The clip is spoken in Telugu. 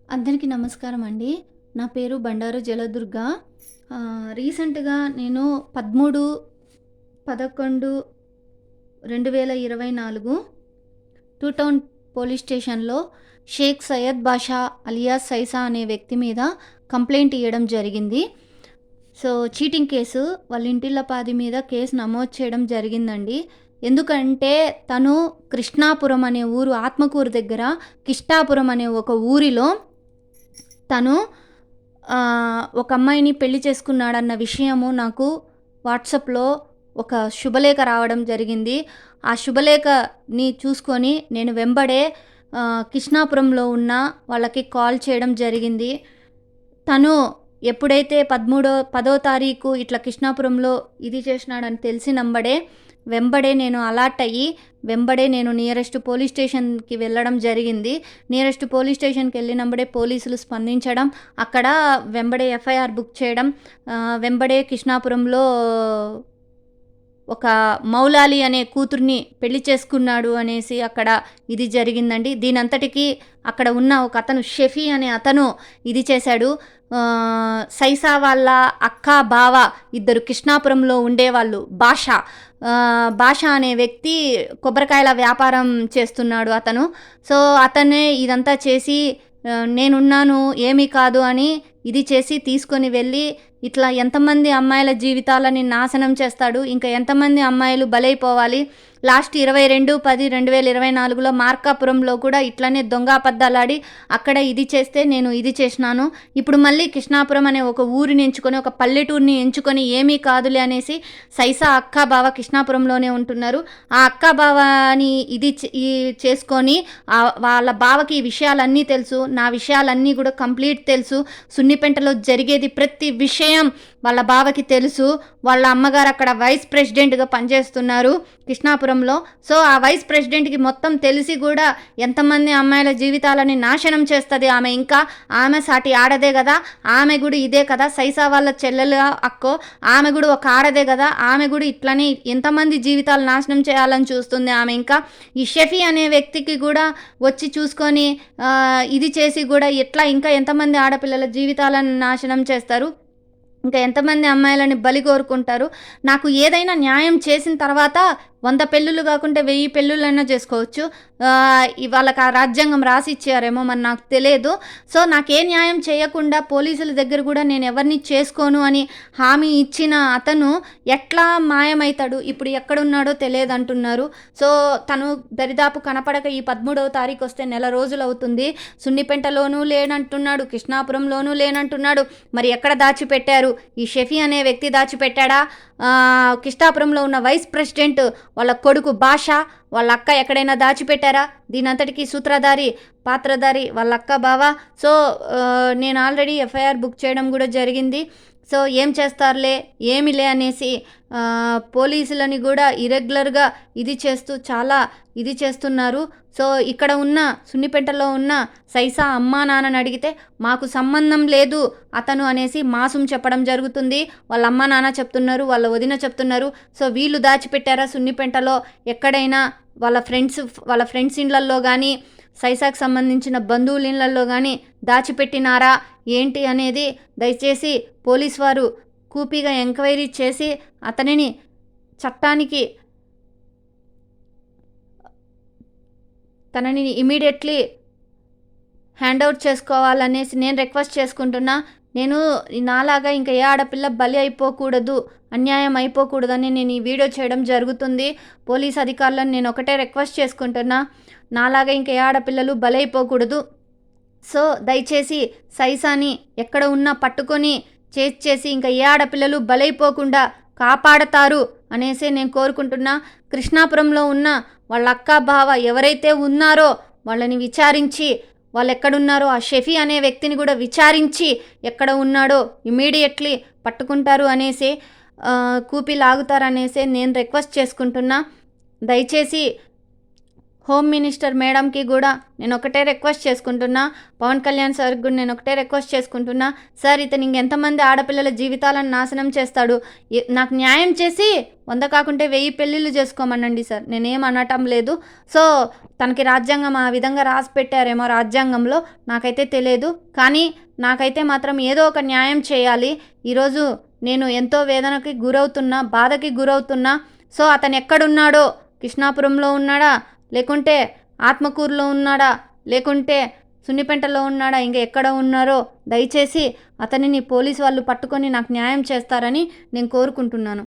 అందరికీ నమస్కారం అండి. నా పేరు బండారు జలదుర్గ. రీసెంట్‌గా నేను 13, 11, 2024 టూ టౌన్ పోలీస్ స్టేషన్‌లో షేక్ సయ్యద్ బాషా అలియాస్ సైసా అనే వ్యక్తి మీద కంప్లెయింట్ ఇయ్యడం జరిగింది. సో, చీటింగ్ కేసు వాళ్ళ ఇంటిల్లపాది మీద కేసు నమోదు చేయడం జరిగిందండి. ఎందుకంటే తను కృష్ణాపురం అనే ఊరు ఆత్మకూరు దగ్గర కిష్టాపురం అనే ఒక ఊరిలో తను ఒక అమ్మాయిని పెళ్లి చేసుకున్నాడన్న విషయము నాకు వాట్సాప్‌లో ఒక శుభలేఖ రావడం జరిగింది. ఆ శుభలేఖని చూసుకొని నేను వెంబడే కృష్ణాపురంలో ఉన్న వాళ్ళకి కాల్ చేయడం జరిగింది. తను ఎప్పుడైతే 10వ తారీఖు ఇట్లా కృష్ణాపురంలో ఇది చేసినాడని వెంబడే నేను అలర్ట్ అయ్యి వెంబడే నేను నియరెస్ట్ పోలీస్ స్టేషన్‌కి వెళ్ళడం జరిగింది. నియరెస్ట్ పోలీస్ స్టేషన్‌కి వెళ్ళినంబడే పోలీసులు స్పందించడం, అక్కడ వెంబడే ఎఫ్ఐఆర్ బుక్ చేయడం, వెంబడే కృష్ణాపురంలో ఒక మౌలాలి అనే కూతుర్ని పెళ్లి చేసుకున్నాడు అనేసి అక్కడ ఇది జరిగిందండి. దీనంతటికీ అక్కడ ఉన్న ఒక అతను షఫీ అనే అతను ఇది చేశాడు. సైసా వాళ్ళ అక్క, బావ ఇద్దరు కృష్ణాపురంలో ఉండేవాళ్ళు. బాషా అనే వ్యక్తి కొబ్బరికాయల వ్యాపారం చేస్తున్నాడు అతను. సో, అతనే ఇదంతా చేసి నేనున్నాను ఏమీ కాదు అని ఇది చేసి తీసుకొని వెళ్ళి ఇట్లా ఎంతమంది అమ్మాయిల జీవితాలని నాశనం చేస్తాడు, ఇంకా ఎంతమంది అమ్మాయిలు బలైపోవాలి. లాస్ట్ 22/10/2024లో మార్కాపురంలో కూడా ఇట్లనే దొంగ అబద్ధాలాడి అక్కడ ఇది చేస్తే నేను ఇది చేసినాను. ఇప్పుడు మళ్ళీ కృష్ణాపురం అనే ఒక ఊరిని ఎంచుకొని, ఒక పల్లెటూరిని ఎంచుకొని ఏమీ కాదులే అనేసి సైసా అక్క బావ కృష్ణాపురంలోనే ఉంటున్నారు. ఆ అక్క బావని ఇది చేసుకొని వాళ్ళ బావకి ఈ విషయాలన్నీ తెలుసు, నా విషయాలన్నీ కూడా కంప్లీట్ తెలుసు. సున్నిపెంటలో జరిగేది ప్రతి విషయం వాళ్ళ బావకి తెలుసు. వాళ్ళ అమ్మగారు అక్కడ వైస్ ప్రెసిడెంట్గా పనిచేస్తున్నారు కృష్ణాపురంలో. సో, ఆ వైస్ ప్రెసిడెంట్కి మొత్తం తెలిసి కూడా ఎంతమంది అమ్మాయిల జీవితాలని నాశనం చేస్తుంది ఆమె. ఇంకా ఆమె సాటి ఆడదే కదా, ఆమె కూడా ఇదే కదా, సైసా వాళ్ళ చెల్లెలు అక్కో ఆమె కూడా ఒక ఆడదే కదా, ఆమె కూడా ఇట్లని ఎంతమంది జీవితాలు నాశనం చేయాలని చూస్తుంది ఆమె. ఇంకా ఈ షఫీ అనే వ్యక్తికి కూడా వచ్చి చూసుకొని ఇది చేసి కూడా ఎట్లా ఇంకా ఎంతమంది ఆడపిల్లల జీవితాలను నాశనం చేస్తారు, ఇంకా ఎంతమంది అమ్మాయిలని బలి కోరుకుంటారు. నాకు ఏదైనా న్యాయం చేసిన తర్వాత 100 పెళ్ళిళ్ళు కాకుంటే 1000 పెళ్ళిళ్ళైనా చేసుకోవచ్చు. వాళ్ళకి ఆ రాజ్యాంగం రాసి ఇచ్చారేమో మరి నాకు తెలియదు. సో, నాకే న్యాయం చేయకుండా పోలీసుల దగ్గర కూడా నేను ఎవరిని చేసుకోను అని హామీ ఇచ్చిన అతను ఎట్లా మాయమవుతాడు, ఇప్పుడు ఎక్కడున్నాడో తెలియదు అంటున్నారు. సో, తను దరిదాపు కనపడక ఈ 13వ తారీఖు వస్తే నెల రోజులు అవుతుంది. సున్నిపెంటలోనూ లేనంటున్నాడు, కృష్ణాపురంలోనూ లేనంటున్నాడు. మరి ఎక్కడ దాచిపెట్టారు? ఈ షఫీ అనే వ్యక్తి దాచిపెట్టాడా? కృష్ణాపురంలో ఉన్న వైస్ ప్రెసిడెంట్ వాళ్ళ కొడుకు బాషా, వాళ్ళ అక్క ఎక్కడైనా దాచిపెట్టారా? దీనంతటికీ పాత్రధారి వాళ్ళ అక్క బావ. సో, నేను ఆల్రెడీ ఎఫ్ఐఆర్ బుక్ చేయడం కూడా జరిగింది. సో, ఏం చేస్తారులే ఏమిలే అనేసి పోలీసులని కూడా ఇరెగ్యులర్గా ఇది చేస్తూ చాలా ఇది చేస్తున్నారు. సో, ఇక్కడ ఉన్న సున్నిపెంటలో ఉన్న సైసా అమ్మా నాన్నని అడిగితే మాకు సంబంధం లేదు అతను అనేసి మాసం చెప్పడం జరుగుతుంది. వాళ్ళ అమ్మ నాన్న చెప్తున్నారు, వాళ్ళ వదిన చెప్తున్నారు. సో, వీళ్ళు దాచిపెట్టారా సున్నిపెంటలో ఎక్కడైనా వాళ్ళ ఫ్రెండ్స్ ఇళ్ళల్లో కానీ, సైసాకు సంబంధించిన బంధువుల ఇళ్ళల్లో కానీ దాచిపెట్టినారా ఏంటి అనేది దయచేసి పోలీస్ వారు కూపీగా ఎంక్వైరీ చేసి అతనిని చట్టానికి తనని ఇమీడియట్లీ హ్యాండ్ అవుట్ చేసుకోవాలనేసి నేను రిక్వెస్ట్ చేసుకుంటున్నా. నేను నాలాగా ఇంకా ఏ ఆడపిల్ల బలి అయిపోకూడదు, అన్యాయం అయిపోకూడదని నేను ఈ వీడియో చేయడం జరుగుతుంది. పోలీస్ అధికారులను నేను ఒకటే రిక్వెస్ట్ చేసుకుంటున్నా, నాలాగా ఇంకా ఏ ఆడపిల్లలు బలి అయిపోకూడదు. సో, దయచేసి సైసాని ఎక్కడ ఉన్నా పట్టుకొని చేసి ఇంకా ఏ ఆడపిల్లలు బలైపోకుండా కాపాడతారు అనేసి నేను కోరుకుంటున్నా. కృష్ణాపురంలో ఉన్న వాళ్ళ అక్క బావ ఎవరైతే ఉన్నారో వాళ్ళని విచారించి, వాళ్ళు ఎక్కడున్నారో ఆ షఫీ అనే వ్యక్తిని కూడా విచారించి ఎక్కడ ఉన్నాడో ఇమీడియట్లీ పట్టుకుంటారు అనేసి కూపీ లాగుతారనేసి నేను రిక్వెస్ట్ చేసుకుంటున్నా. దయచేసి హోమ్ మినిస్టర్ మేడంకి కూడా నేను ఒకటే రిక్వెస్ట్ చేసుకుంటున్నా, పవన్ కళ్యాణ్ సార్కి కూడా నేను ఒకటే రిక్వెస్ట్ చేసుకుంటున్నా, సార్ ఇతను ఇంకెంతమంది ఆడపిల్లల జీవితాలను నాశనం చేస్తాడు, నాకు న్యాయం చేసి 100 కాకుంటే 1000 పెళ్ళిళ్ళు చేసుకోమనండి సార్, నేనేం అనటం లేదు. సో తనకి రాజ్యాంగం ఆ విధంగా రాసి పెట్టారేమో రాజ్యాంగంలో, నాకైతే తెలియదు. కానీ నాకైతే మాత్రం ఏదో ఒక న్యాయం చేయాలి. ఈరోజు నేను ఎంతో వేదనకి గురవుతున్నా, బాధకి గురవుతున్నా. సో అతను ఎక్కడున్నాడో, కృష్ణాపురంలో ఉన్నాడా, లేకుంటే ఆత్మకూరులో ఉన్నాడా, లేకుంటే సున్నిపెంటలో ఉన్నాడా, ఇంకా ఎక్కడ ఉన్నారో దయచేసి అతనిని పోలీసు వాళ్ళు పట్టుకొని నాకు న్యాయం చేస్తారని నేను కోరుకుంటున్నాను.